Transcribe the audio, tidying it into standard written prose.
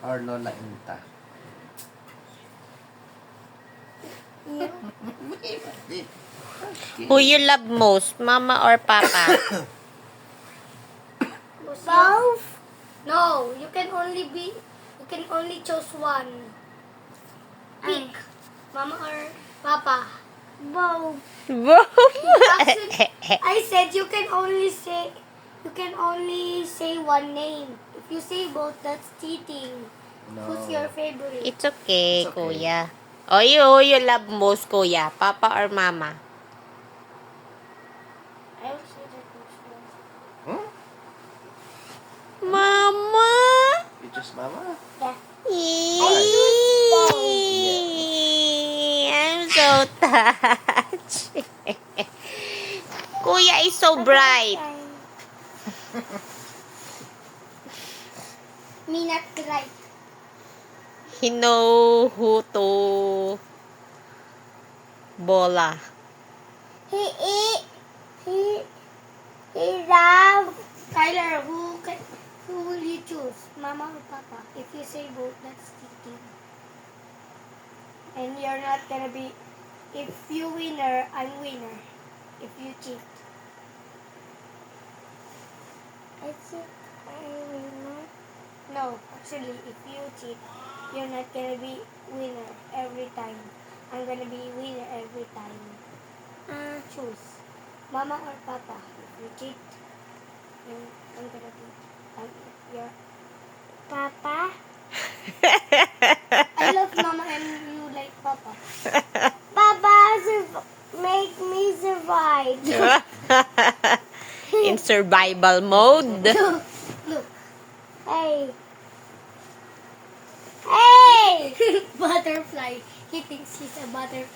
or Lola Inta? Who you love most, mama or papa? Both? No, you can only choose one. Pick. Mama or papa. Both. Actually, I said you can only say one name. If you say both, that's cheating. No. Who's your favorite? It's okay, It's okay. kuya. Oh, you love most, kuya? Papa or mama? I will say the first one. Hmm? Mama? You choose Mama? Yeah. I'm so touched. Kuya is so bright. Me not right. He know who to bola. He love. Tyler, who will you choose? Mama or Papa? If you say both, that's cheating. And you're not gonna be. If you winner, I'm winner. If you cheat. I cheat. I'm winner. No, actually, if you cheat, you're not gonna be winner every time. I'm gonna be winner every time. Choose. Mama or Papa? If you cheat, I'm gonna be your Papa. I love Mama and you like Papa. Papa make me survive. In survival mode. Look. Hey. Hey! Butterfly. He thinks he's a butterfly.